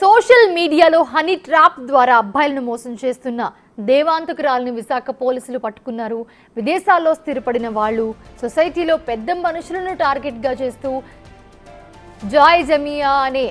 Social మీడియాలో honey trap ద్వారా అబ్బాయిలను మోసం చేస్తున్న దేవాంతకురాలని విశాఖ పోలీసులు పట్టుకున్నారు. విదేశాల్లో స్థిరపడిన వాళ్ళు సొసైటీలో పెద్ద మనుషులను టార్గెట్గా చేస్తూ జాయ్ జమియా అనే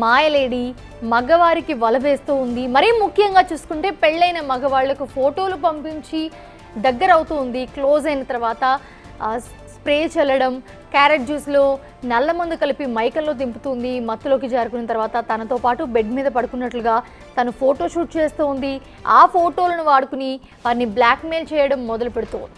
మాయలేడి మగవారికి వల వేస్తూ ఉంది. మరీ ముఖ్యంగా చూసుకుంటే పెళ్ళైన మగవాళ్లకు ఫోటోలు పంపించి దగ్గర అవుతూ ఉంది. క్లోజ్ అయిన తర్వాత స్ప్రే చల్లడం, క్యారెట్ జ్యూస్లో నల్లమందు కలిపి మైకంలో దింపుతుంది. మత్తులోకి జారుకున్న తర్వాత తనతో పాటు బెడ్ మీద పడుకున్నట్లుగా తను ఫోటో షూట్ చేస్తూ ఉంది. ఆ ఫోటోలను వాడుకుని వారిని బ్లాక్మెయిల్ చేయడం మొదలు పెడుతూ ఉంది.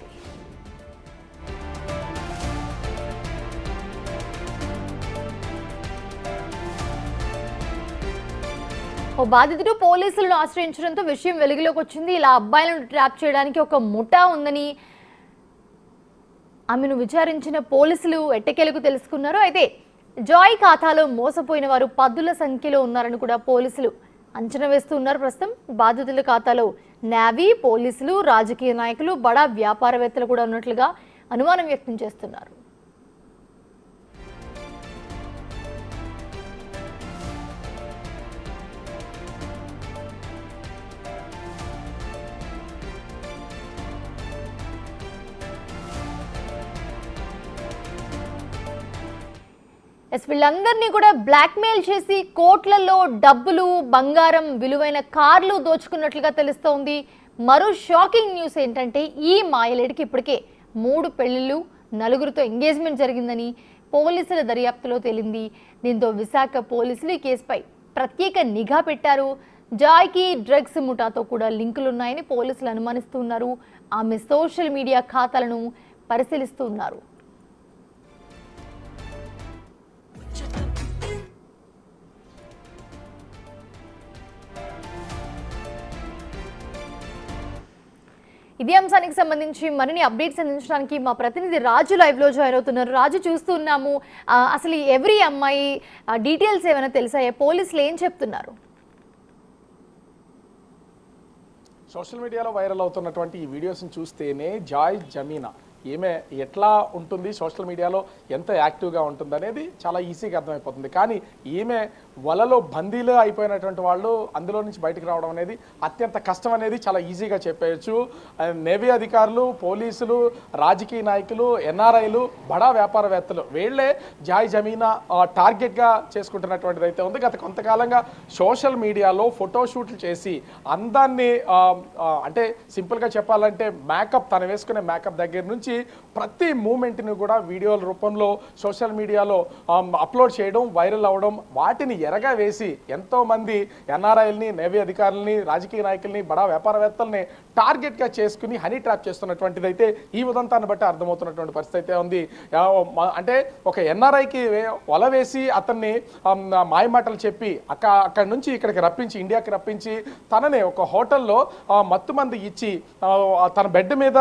ఓ బాధితుడు పోలీసులను ఆశ్రయించడంతో విషయం వెలుగులోకి వచ్చింది. ఇలా అబ్బాయిలను ట్రాప్ చేయడానికి ఒక ముఠా ఉందని ఆమెను విచారించిన పోలీసులు ఎట్టకేలకు తెలుసుకున్నారు. అయితే జాయ్ ఖాతాలో మోసపోయిన వారు పదుల సంఖ్యలో ఉన్నారని కూడా పోలీసులు అంచనా వేస్తూ ఉన్నారు. ప్రస్తుతం బాధితుల ఖాతాలో నేవీ, పోలీసులు, రాజకీయ నాయకులు, బడా వ్యాపారవేత్తలు కూడా ఉన్నట్లుగా అనుమానం వ్యక్తం చేస్తున్నారు. వీళ్ళందరినీ కూడా బ్లాక్మెయిల్ చేసి కోట్లలో డబ్బులు, బంగారం, విలువైన కార్లు దోచుకున్నట్లుగా తెలుస్తోంది. మరో షాకింగ్ న్యూస్ ఏంటంటే ఈ మాయలేడికి ఇప్పటికే 3 పెళ్లిళ్ళు, 4గురితో ఎంగేజ్మెంట్ జరిగిందని పోలీసుల దర్యాప్తులో తేలింది. దీంతో విశాఖ పోలీసులు ఈ కేసుపై ప్రత్యేక నిఘా పెట్టారు. జాయ్కి డ్రగ్స్ ముఠాతో కూడా లింకులున్నాయని పోలీసులు అనుమానిస్తున్నారు. ఆమె సోషల్ మీడియా ఖాతాలను పరిశీలిస్తున్నారు. ఇదే అంశానికి సంబంధించి మరిన్ని అప్డేట్స్ అందించడానికి మా ప్రతినిధి రాజు లైవ్లో జాయిన్ అవుతున్నారు. రాజు, చూస్తున్నాము అసలు ఎవరి అమ్మాయి డీటెయిల్స్ ఏమైనా తెలుసాయా? పోలీసులు ఏం చెప్తున్నారు? సోషల్ మీడియాలో వైరల్ అవుతున్నటువంటి ఈ వీడియోస్ని చూస్తేనే జాయ్ జమీనా ఈమె ఎట్లా ఉంటుంది, సోషల్ మీడియాలో ఎంత యాక్టివ్గా ఉంటుంది అనేది చాలా ఈజీగా అర్థమైపోతుంది. కానీ ఈమె వలలో బందీలు అయిపోయినటువంటి వాళ్ళు అందులో నుంచి బయటకు రావడం అనేది అత్యంత కష్టం అనేది చాలా ఈజీగా చెప్పేయచ్చు. నేవీ అధికారులు, పోలీసులు, రాజకీయ నాయకులు, ఎన్ఆర్ఐలు, బడా వ్యాపారవేత్తలు వీళ్లే జాయ్ జమీనా టార్గెట్గా చేసుకుంటున్నటువంటిది అయితే ఉంది. గత కొంతకాలంగా సోషల్ మీడియాలో ఫోటోషూట్లు చేసి అందాన్ని అంటే సింపుల్గా చెప్పాలంటే మేకప్, తను వేసుకునే మేకప్ దగ్గర నుంచి ప్రతి మూమెంట్ని కూడా వీడియోల రూపంలో సోషల్ మీడియాలో అప్లోడ్ చేయడం, వైరల్ అవ్వడం, వాటిని ఎరగా వేసి ఎంతోమంది ఎన్ఆర్ఐల్ని, నేవీ అధికారులని, రాజకీయ నాయకుల్ని, బడా వ్యాపారవేత్తల్ని టార్గెట్గా చేసుకుని హనీ ట్రాప్ చేస్తున్నటువంటిది అయితే ఈ ఉదంతాన్ని బట్టి అర్థమవుతున్నటువంటి పరిస్థితి అయితే ఉంది. అంటే ఒక ఎన్ఆర్ఐకి వల వేసి అతన్ని మాయమాటలు చెప్పి అక్కడి నుంచి ఇక్కడికి రప్పించి, ఇండియాకి రప్పించి తనని ఒక హోటల్లో మత్తుమంది ఇచ్చి తన బెడ్ మీద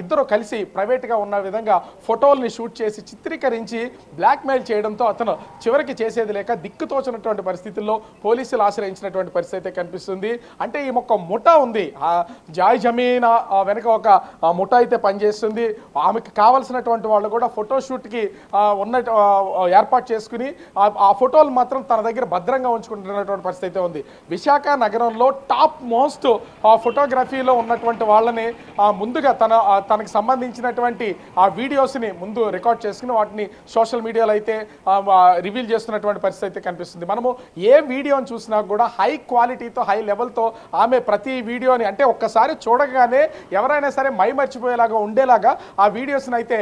ఇద్దరు కలిసి ప్రైవేట్గా ఉన్న విధంగా ఫోటోల్ని షూట్ చేసి చిత్రీకరించి బ్లాక్మెయిల్ చేయడంతో అతను చివరికి చేసేది లేక దిక్కుతోచినటువంటి పరిస్థితుల్లో పోలీసులు ఆశ్రయించినటువంటి పరిస్థితి అయితే కనిపిస్తుంది. అంటే ఈ ఒక ముఠా ఉంది, జాయ్ జమీనా వెనక ఒక ముఠా అయితే పనిచేస్తుంది. ఆమెకు కావాల్సినటువంటి వాళ్ళు కూడా ఫోటోషూట్కి ఉన్న ఏర్పాటు చేసుకుని ఆ ఫోటోలు మాత్రం తన దగ్గర భద్రంగా ఉంచుకుంటున్నటువంటి పరిస్థితి అయితే ఉంది. విశాఖ నగరంలో టాప్ మోస్ట్ ఫోటోగ్రఫీలో ఉన్నటువంటి వాళ్ళని ముందుగా తనకు సంబంధించినటువంటి ఆ వీడియోస్ని ముందు రికార్డ్ చేసుకుని వాటిని సోషల్ మీడియాలో అయితే రివీల్ చేస్తున్నటువంటి పరిస్థితి అయితే కనిపిస్తుంది. మనము ఏ వీడియోని చూసినా కూడా హై క్వాలిటీతో, హై లెవెల్తో ఆమె ప్రతి వీడియోని అంటే ఒక్కసారి చూడగానే ఎవరైనా సరే మర్చిపోయేలాగా ఉండేలాగా ఆ వీడియోస్ని అయితే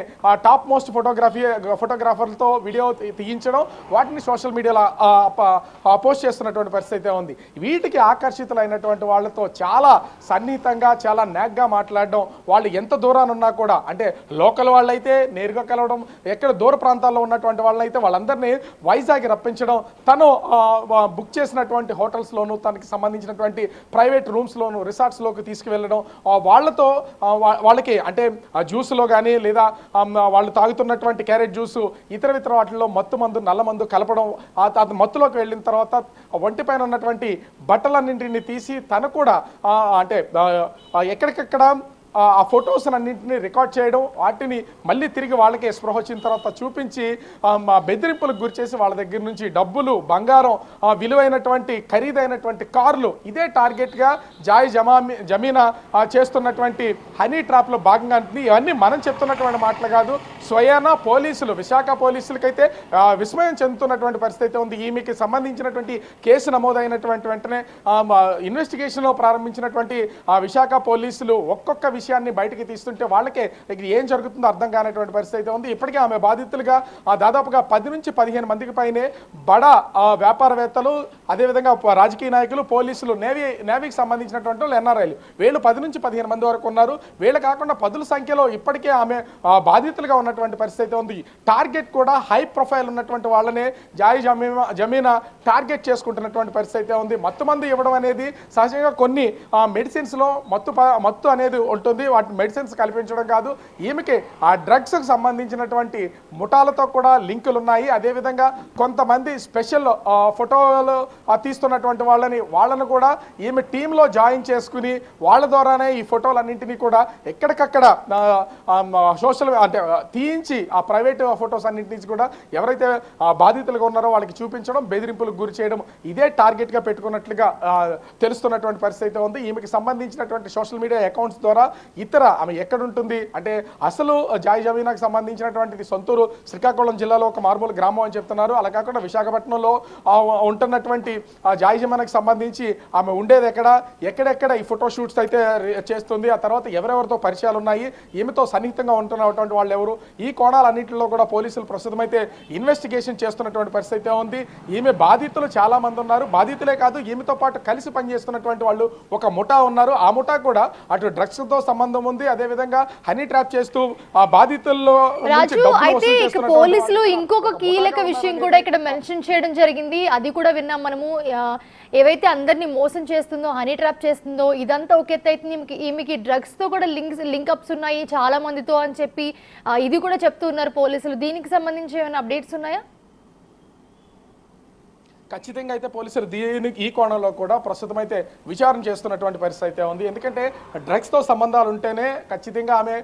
టాప్ మోస్ట్ ఫోటోగ్రాఫర్లతో వీడియో తీయించడం, వాటిని సోషల్ మీడియాలో పోస్ట్ చేస్తున్నటువంటి పరిస్థితి అయితే ఉంది. వీటికి ఆకర్షితులైనటువంటి వాళ్ళతో చాలా సన్నిహితంగా, చాలా నాగ్గా మాట్లాడడం, వాళ్ళు ఎంత దూరాన్ని ఉన్నా కూడా అంటే లోకల్ వాళ్ళైతే నేరుగా కలవడం, ఎక్కడ దూర ప్రాంతాల్లో ఉన్నటువంటి వాళ్ళైతే వాళ్ళందరినీ వైజాగ్ రప్పించడం, తను బుక్ చేసినటువంటి హోటల్స్లోను, తనకి సంబంధించినటువంటి ప్రైవేట్ రూమ్స్లోను, రిసార్ట్స్లోకి తీసుకువెళ్ళడం, వాళ్ళతో వాళ్ళకి అంటే జ్యూస్లో కానీ లేదా వాళ్ళు తాగుతున్నటువంటి క్యారెట్ జ్యూసు, ఇతర వాటిల్లో మత్తుమందు, నల్లమందు కలపడం, మత్తులోకి వెళ్ళిన తర్వాత ఒంటిపైన ఉన్నటువంటి బట్టలన్నింటినీ తీసి తను కూడా అంటే ఎక్కడికక్కడ ఆ ఫొటోస్ అన్నింటినీ రికార్డ్ చేయడం, వాటిని మళ్ళీ తిరిగి వాళ్ళకే స్పృహ వచ్చిన తర్వాత చూపించి మా బెదిరింపులకు గురిచేసి వాళ్ళ దగ్గర నుంచి డబ్బులు, బంగారం, విలువైనటువంటి ఖరీదైనటువంటి కార్లు, ఇదే టార్గెట్గా జమీనా చేస్తున్నటువంటి హనీ ట్రాప్లో భాగంగా ఇవన్నీ మనం చెప్తున్నటువంటి మాటలు కాదు. స్వయానా పోలీసులు, విశాఖ పోలీసులకైతే విస్మయం చెందుతున్నటువంటి పరిస్థితి ఉంది. ఈమెకి సంబంధించినటువంటి కేసు నమోదైనటువంటి వెంటనే ఇన్వెస్టిగేషన్లో ప్రారంభించినటువంటి విశాఖ పోలీసులు ఒక్కొక్క విషయాన్ని బయటికి తీస్తుంటే వాళ్ళకే ఏం జరుగుతుందో అర్థం కానటువంటి పరిస్థితి ఉంది. ఇప్పటికే ఆమె బాధితులుగా దాదాపుగా 10 నుంచి 15 మందికి పైనే బడా వ్యాపారవేత్తలు, అదేవిధంగా రాజకీయ నాయకులు, పోలీసులు, నేవీకి సంబంధించినటువంటి వాళ్ళు, ఎన్ఆర్ఐలు, వీళ్ళు 10 నుంచి 15 మంది వరకు ఉన్నారు. వీళ్ళు కాకుండా పదుల సంఖ్యలో ఇప్పటికే ఆమె బాధితులుగా ఉన్నటువంటి పరిస్థితి ఉంది. టార్గెట్ కూడా హై ప్రొఫైల్ ఉన్నటువంటి వాళ్ళనే జమీనా టార్గెట్ చేసుకుంటున్నటువంటి పరిస్థితి ఉంది. మత్తు మందు ఇవ్వడం అనేది సహజంగా కొన్ని మెడిసిన్స్లో మత్తు అనేది ఉంటుంది, వాటి మెడిసిన్స్ కల్పించడం కాదు. ఈమెకి ఆ డ్రగ్స్కి సంబంధించినటువంటి ముఠాలతో కూడా లింకులు ఉన్నాయి. అదేవిధంగా కొంతమంది స్పెషల్ ఫోటోలు తీస్తున్నటువంటి వాళ్ళను కూడా ఈమె టీంలో జాయిన్ చేసుకుని వాళ్ళ ద్వారానే ఈ ఫోటోలన్నింటినీ కూడా ఎక్కడికక్కడ సోషల్ అంటే తీయించి ఆ ప్రైవేట్ ఫొటోస్ అన్నింటినీ కూడా ఎవరైతే బాధితులుగా ఉన్నారో వాళ్ళకి చూపించడం, బెదిరింపులకు గురి చేయడం, ఇదే టార్గెట్గా పెట్టుకున్నట్లుగా తెలుస్తున్నటువంటి పరిస్థితి ఉంది. ఈమెకి సంబంధించినటువంటి సోషల్ మీడియా అకౌంట్స్ ద్వారా ఆమె ఎక్కడుంటుంది అంటే అసలు జమీనాకు సంబంధించినటువంటి సొంతూరు శ్రీకాకుళం జిల్లాలో ఒక మారుమూల గ్రామం అని చెప్తున్నారు. అలా కాకుండా విశాఖపట్నంలో ఉంటున్నటువంటి జమీనాకు సంబంధించి ఆమె ఉండేది ఎక్కడెక్కడ ఈ ఫోటో షూట్స్ అయితే చేస్తుంది, ఆ తర్వాత ఎవరెవరితో పరిచయాలు ఉన్నాయి, ఈమెతో సన్నిహితంగా ఉంటున్నటువంటి వాళ్ళు ఎవరు, ఈ కోణాలన్నింటిలో కూడా పోలీసులు ప్రస్తుతం అయితే ఇన్వెస్టిగేషన్ చేస్తున్నటువంటి పరిస్థితి ఉంది. ఈమె బాధితులు చాలా మంది ఉన్నారు. బాధితులే కాదు, ఈమెతో పాటు కలిసి పనిచేస్తున్నటువంటి వాళ్ళు ఒక ముఠా ఉన్నారు. ఆ ముఠా కూడా అటు డ్రగ్స్ తో సంబంధం ఉంది, అదే విధంగా హనీ ట్రాప్ చేస్తూ ఆ బాధితుల్లో అయితే పోలీసులు ఇంకొక కీలక విషయం కూడా ఇక్కడ మెన్షన్ చేయడం జరిగింది. అది కూడా విన్నాం మనము. ఏవైతే అందరినీ మోసం చేస్తుందో, హనీ ట్రాప్ చేస్తుందో, ఇదంతా ఒక ఎత్తు అయితే ఈమెకి డ్రగ్స్ తో కూడా లింకప్స్ ఉన్నాయి చాలా మందితో అని చెప్పి ఇది కూడా చెప్తున్నారు పోలీసులు. దీనికి సంబంధించి ఏమైనా అప్డేట్స్ ఉన్నాయా? ఖచ్చితంగా అయితే పోలీసులు ఈ కోణంలో కూడా ప్రస్తుతం అయితే విచారణ చేస్తున్నటువంటి పరిస్థితి ఉంది. ఎందుకంటే డ్రగ్స్తో సంబంధాలు ఉంటేనే ఖచ్చితంగా ఆమె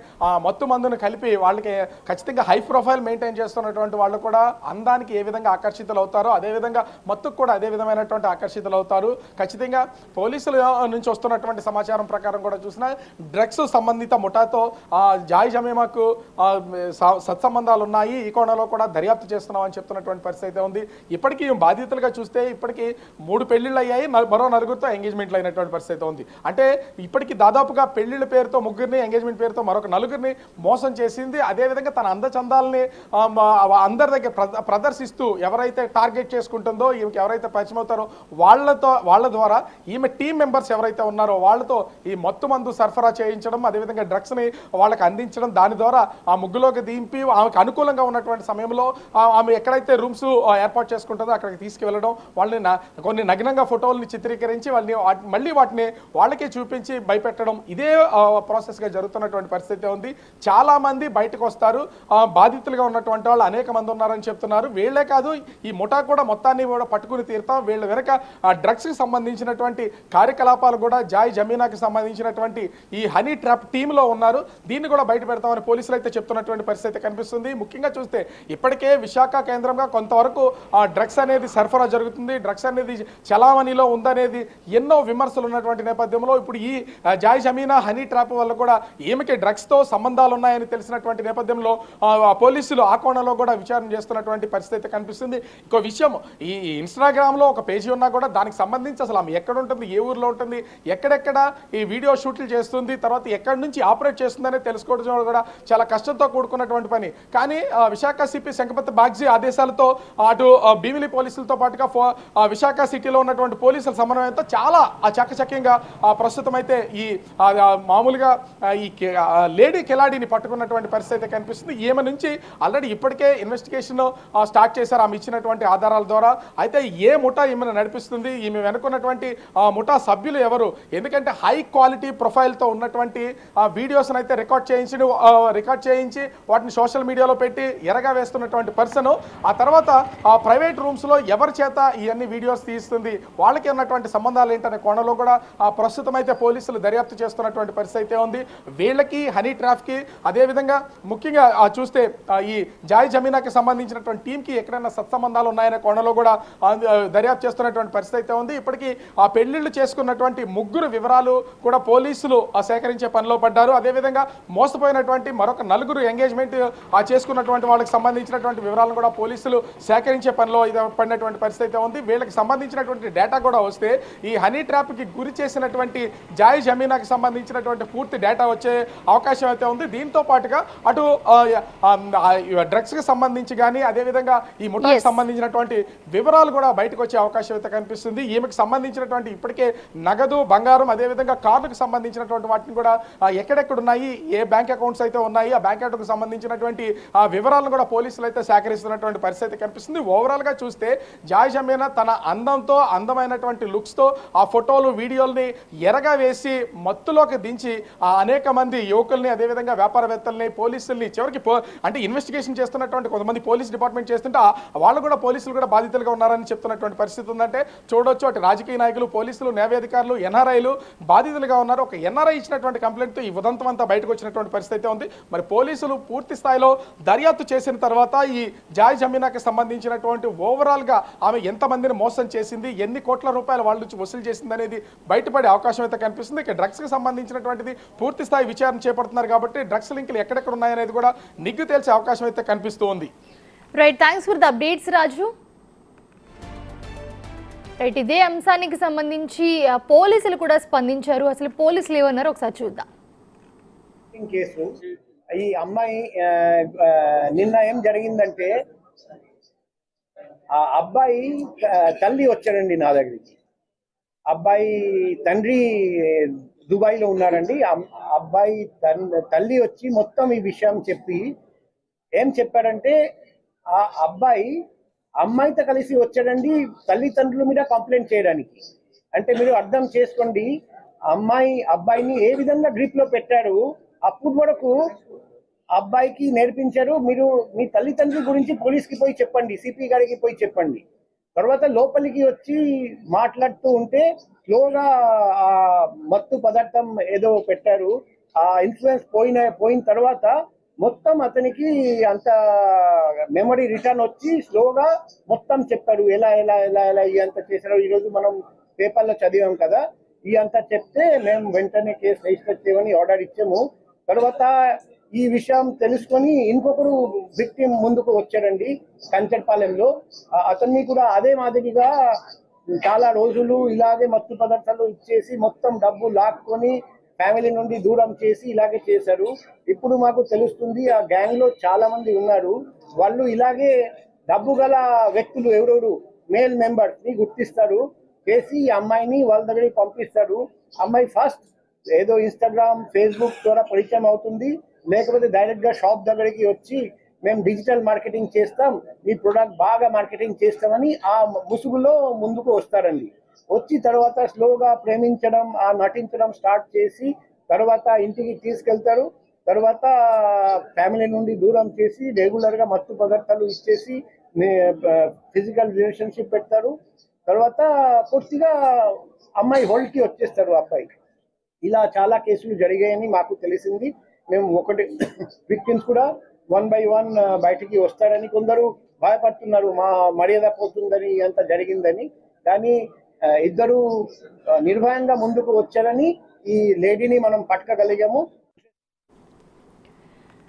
మత్తు మందును కలిపి వాళ్ళకి ఖచ్చితంగా హై ప్రొఫైల్ మెయింటైన్ చేస్తున్నటువంటి వాళ్ళు కూడా అందానికి ఏ విధంగా ఆకర్షితులు అవుతారో అదేవిధంగా మత్తుకు కూడా అదే విధమైనటువంటి ఆకర్షితులు అవుతారు. ఖచ్చితంగా పోలీసుల నుంచి వస్తున్నటువంటి సమాచారం ప్రకారం కూడా చూసినా డ్రగ్స్ సంబంధిత ముఠాతో జమీనాకు సత్సంబంధాలు ఉన్నాయి. ఈ కోణంలో కూడా దర్యాప్తు చేస్తున్నామని చెప్తున్నటువంటి పరిస్థితి ఉంది. ఇప్పటికీ బాధితులుగా చూస్తే ఇప్పటికీ 3 పెళ్లిళ్ళు అయ్యాయి, మరో 4గురితో ఎంగేజ్మెంట్లు అయినటువంటి పరిస్థితి ఉంది. అంటే ఇప్పటికీ దాదాపుగా పెళ్లిళ్ళ పేరుతో 3గురిని, ఎంగేజ్మెంట్ పేరుతో మరొక 4గురిని మోసం చేసింది. అదేవిధంగా తన అందచందాలని అందరి దగ్గర ప్రదర్శిస్తూ ఎవరైతే టార్గెట్ చేసుకుంటుందో, ఈమెకి ఎవరైతే పరిచయం అవుతారో వాళ్ళ ద్వారా ఈమె టీం మెంబర్స్ ఎవరైతే ఉన్నారో వాళ్ళతో ఈ మత్తు మందు సరఫరా చేయించడం, అదేవిధంగా డ్రగ్స్ని వాళ్ళకి అందించడం, దాని ద్వారా ఆ ముగ్గులోకి దింపి ఆమెకు అనుకూలంగా ఉన్నటువంటి సమయంలో ఆమె ఎక్కడైతే రూమ్స్ ఏర్పాటు చేసుకుంటుందో అక్కడికి తీసుకువెళ్ళడం, వాళ్ళని కొన్ని నగ్నంగా ఫోటోల్ని చిత్రీకరించి మళ్ళీ వాటిని వాళ్ళకే చూపించి భయపెట్టడం, ఇదే ప్రాసెస్గా జరుగుతున్నటువంటి పరిస్థితి ఉంది. చాలా మంది బయటకు వస్తారు, బాధితులుగా ఉన్నటువంటి వాళ్ళు అనేక మంది ఉన్నారని చెప్తున్నారు. వీళ్లే కాదు, ఈ ముఠా కూడా మొత్తాన్ని కూడా పట్టుకుని తీరుతాం. వీళ్ళ వెనక డ్రగ్స్కి సంబంధించినటువంటి కార్యకలాపాలు కూడా జమీనాకి సంబంధించినటువంటి ఈ హనీ ట్రాప్ టీంలో ఉన్నారు. దీన్ని కూడా బయట పెడతామని పోలీసులు అయితే చెప్తున్నటువంటి పరిస్థితి కనిపిస్తుంది. ముఖ్యంగా చూస్తే ఇప్పటికే విశాఖ కేంద్రంగా కొంతవరకు డ్రగ్స్ అనేది సరఫరా జరుగుతుంది, డ్రగ్స్ అనేది చలామణిలో ఉందనేది ఎన్నో విమర్శలు ఉన్నటువంటి నేపథ్యంలో ఇప్పుడు ఈ జమీనా హనీ ట్రాప్ వల్ల కూడా ఈమెకి డ్రగ్స్తో సంబంధాలు ఉన్నాయని తెలిసినటువంటి నేపథ్యంలో పోలీసులు ఆ కోణంలో కూడా విచారణ చేస్తున్నటువంటి పరిస్థితి కనిపిస్తుంది. ఇంకో విషయం, ఈ ఇన్స్టాగ్రామ్లో ఒక పేజీ ఉన్నా కూడా దానికి సంబంధించి అసలు ఆమె ఎక్కడ ఉంటుంది, ఏ ఊర్లో ఉంటుంది, ఎక్కడెక్కడ ఈ వీడియో షూట్లు చేస్తుంది, తర్వాత ఎక్కడి నుంచి ఆపరేట్ చేస్తుందనే తెలుసుకోవడం కూడా చాలా కష్టంతో కూడుకున్నటువంటి పని. కానీ విశాఖ సిపి శంకపతి బాగ్జీ ఆదేశాలతో అటు భీమిలి పోలీసులతో పాటుగా విశాఖ సిటీలో ఉన్నటువంటి పోలీసుల సమన్వయంతో చాలా చాకచక్యంగా ప్రస్తుతం అయితే ఈ మామూలుగా ఈ లేడీ కిలాడీని పట్టుకున్నటువంటి పరిస్థితి కనిపిస్తుంది. ఈమె నుంచి ఆల్రెడీ ఇప్పటికే ఇన్వెస్టిగేషన్ స్టార్ట్ చేశారు ఆమె ఇచ్చినటువంటి ఆధారాల ద్వారా. అయితే ఏ ముఠా ఈమెను నడిపిస్తుంది, ఈమె వెనుకున్నటువంటి ముఠా సభ్యులు ఎవరు, ఎందుకంటే హై క్వాలిటీ ప్రొఫైల్తో ఉన్నటువంటి వీడియోస్ని అయితే రికార్డ్ చేయించి వాటిని సోషల్ మీడియాలో పెట్టి ఎరగా వేస్తున్నటువంటి పర్సన్ ఆ తర్వాత ప్రైవేట్ రూమ్స్లో ఎవరి చేత చేత ఇవన్నీ వీడియోస్ తీస్తుంది, వాళ్ళకి ఉన్నటువంటి సంబంధాలు ఏంటనే కోణంలో కూడా ప్రస్తుతం అయితే పోలీసులు దర్యాప్తు చేస్తున్నటువంటి పరిస్థితి అయితే ఉంది. వీళ్ళకి హనీ ట్రాప్కి అదేవిధంగా ముఖ్యంగా చూస్తే ఈ జాయ్ జమీనాకి సంబంధించినటువంటి టీంకి ఎక్కడైనా సత్సంబంధాలు ఉన్నాయనే కోణంలో కూడా దర్యాప్తు చేస్తున్నటువంటి పరిస్థితి అయితే ఉంది. ఇప్పటికీ ఆ పెళ్లిళ్ళు చేసుకున్నటువంటి ముగ్గురు వివరాలు కూడా పోలీసులు సేకరించే పనిలో పడ్డారు. అదేవిధంగా మోసపోయినటువంటి మరొక నలుగురు ఎంగేజ్మెంట్ చేసుకున్నటువంటి వాళ్ళకి సంబంధించినటువంటి వివరాలను కూడా పోలీసులు సేకరించే పనిలో పడినటువంటి పరిస్థితి అయితే ఉంది. వీళ్ళకి సంబంధించినటువంటి డేటా కూడా వస్తే ఈ హనీ ట్రాప్కి గురి చేసినటువంటి జాయ్ జమీనాకి సంబంధించినటువంటి పూర్తి డేటా వచ్చే అవకాశం అయితే ఉంది. దీంతో పాటుగా అటు డ్రగ్స్కి సంబంధించి కానీ అదేవిధంగా ఈ ముఠాకి సంబంధించినటువంటి వివరాలు కూడా బయటకు వచ్చే అవకాశం అయితే కనిపిస్తుంది. ఈమెకు సంబంధించినటువంటి ఇప్పటికే నగదు, బంగారం, అదేవిధంగా కార్డుకు సంబంధించినటువంటి వాటిని కూడా ఎక్కడెక్కడ ఉన్నాయి, ఏ బ్యాంక్ అకౌంట్స్ అయితే ఉన్నాయి, ఆ బ్యాంక్ అకౌంట్కి సంబంధించినటువంటి వివరాలను కూడా పోలీసులు అయితే సేకరిస్తున్నటువంటి పరిస్థితి కనిపిస్తుంది. ఓవరాల్గా చూస్తే జాయ్ జమీనా తన అందంతో, అందమైనటువంటి లుక్స్తో ఆ ఫోటోలు, వీడియోల్ని ఎరగా వేసి మత్తులోకి దించి అనేక మంది యువకుల్ని, అదేవిధంగా వ్యాపారవేత్తల్ని, పోలీసుల్ని చివరికి అంటే ఇన్వెస్టిగేషన్ చేస్తున్నటువంటి కొంతమంది పోలీస్ డిపార్ట్మెంట్ చేస్తుంటే వాళ్ళు కూడా పోలీసులు కూడా బాధితులుగా ఉన్నారని చెప్తున్నటువంటి పరిస్థితి ఉందంటే చూడొచ్చు. అటు రాజకీయ నాయకులు, పోలీసులు, న్యాయ అధికారులు, ఎన్ఆర్ఐలు బాధితులుగా ఉన్నారు. ఒక ఎన్ఆర్ఐ ఇచ్చినటువంటి కంప్లైంట్తో ఈ ఉదంతం అంతా బయటకు వచ్చినటువంటి పరిస్థితి ఉంది. మరి పోలీసులు పూర్తి స్థాయిలో దర్యాప్తు చేసిన తర్వాత ఈ జాయ్ జమీనాకి సంబంధించినటువంటి ఓవరాల్గా ఆమె ఎంతమందిని మోసం చేసింది, ఎన్ని కోట్ల రూపాయలు వాళ్ళ నుంచి వసూలు చేసింది అనేది బయటపడే అవకాశం అయితే కనిపిస్తుంది. ఇక డ్రగ్స్కి సంబంధించినటువంటిది పూర్తి స్థాయి విచారణ చేపడుతున్నారు కాబట్టి డ్రగ్స్ లింకులు ఎక్కడెక్కడ ఉన్నాయనేది కూడా నిగ్గు తేల్చే అవకాశం అయితే కనిపిస్తూ ఉంది. Right, thanks for the updates Raju. Right, ఇదే అంశానికి సంబంధించి పోలీసులు కూడా స్పందించారు. అసలు పోలీసులు ఏమన్నారు ఒకసారి చూద్దాం. కేసు ఈ అమ్మాయి నిన్న ఏం జరిగిందంటే ఆ అబ్బాయి తల్లి వచ్చాడండి నా దగ్గరికి. అబ్బాయి తండ్రి దుబాయ్లో ఉన్నాడండి. అబ్బాయి తల్లి వచ్చి మొత్తం ఈ విషయం చెప్పి ఏం చెప్పాడంటే ఆ అబ్బాయి అమ్మాయితో కలిసి వచ్చాడండి తల్లిదండ్రుల మీద కంప్లైంట్ చేయడానికి. అంటే మీరు అర్థం చేసుకోండి, అబ్బాయిని ఏ విధంగా గ్రిప్ లో పెట్టాడు. అప్పుడు వరకు అబ్బాయికి నేర్పించారు, మీరు మీ తల్లిదండ్రుల గురించి పోలీస్కి పోయి చెప్పండి, సిపి గారికి పోయి చెప్పండి. తర్వాత లోపలికి వచ్చి మాట్లాడుతూ ఉంటే స్లోగా ఆ మత్తు పదార్థం ఏదో పెట్టారు. ఆ ఇన్ఫ్లుయెన్స్ పోయిన తర్వాత మొత్తం అతనికి అంత మెమరీ రిటర్న్ వచ్చి స్లోగా మొత్తం చెప్పారు ఎలా ఎలా ఎలా ఎలా ఇదంతా చేశారు. ఈరోజు మనం పేపర్లో చదివాం కదా, ఈ అంతా చెప్తే మేము వెంటనే కేసు రిజిస్టర్ చేయమని ఆర్డర్ ఇచ్చాము. తర్వాత ఈ విషయం తెలుసుకొని ఇంకొకరు విక్టిమ్ ముందుకు వచ్చాడండి కంచర్పాలెంలో. అతన్ని కూడా అదే మాదిరిగా చాలా రోజులు ఇలాగే మత్తు పదార్థాలు ఇచ్చేసి మొత్తం డబ్బు లాక్కొని ఫ్యామిలీ నుండి దూరం చేసి ఇలాగే చేశారు. ఇప్పుడు మాకు తెలుస్తుంది ఆ గ్యాంగ్ లో చాలా మంది ఉన్నారు. వాళ్ళు ఇలాగే డబ్బు గల వ్యక్తులు ఎవరెవరు మేల్ మెంబర్స్ ని గుర్తిస్తారు, చేసి ఈ అమ్మాయిని వాళ్ళ దగ్గరికి పంపిస్తారు. అమ్మాయి ఫస్ట్ ఏదో ఇన్స్టాగ్రామ్, ఫేస్బుక్ ద్వారా పరిచయం అవుతుంది, లేకపోతే డైరెక్ట్ గా షాప్ దగ్గరికి వచ్చి మేము డిజిటల్ మార్కెటింగ్ చేస్తాం, మీ ప్రొడక్ట్ బాగా మార్కెటింగ్ చేస్తామని ఆ ముసుగులో ముందుకు వస్తారండి. వచ్చి తర్వాత స్లోగా ప్రేమించడం, ఆ నటించడం స్టార్ట్ చేసి తర్వాత ఇంటికి తీసుకెళ్తారు. తర్వాత ఫ్యామిలీ నుండి దూరం చేసి రెగ్యులర్గా మత్తు పదార్థాలు ఇచ్చేసి ఫిజికల్ రిలేషన్షిప్ పెడతారు. తర్వాత పూర్తిగా అమ్మాయి హోల్డ్కి వచ్చేస్తారు అబ్బాయి. ఇలా చాలా కేసులు జరిగాయని మాకు తెలిసింది. మేము ఒకటి విక్టిమ్స్ కూడా 1 by 1 బయటికి వస్తారని కొందరు భయపడుతున్నారు, మా మర్యాద పోతుందని అంత జరిగిందని. కానీ ఇద్దరు నిర్భయంగా ముందుకు వచ్చారని ఈ లేడీని మనం పట్టుకోగలిగాము.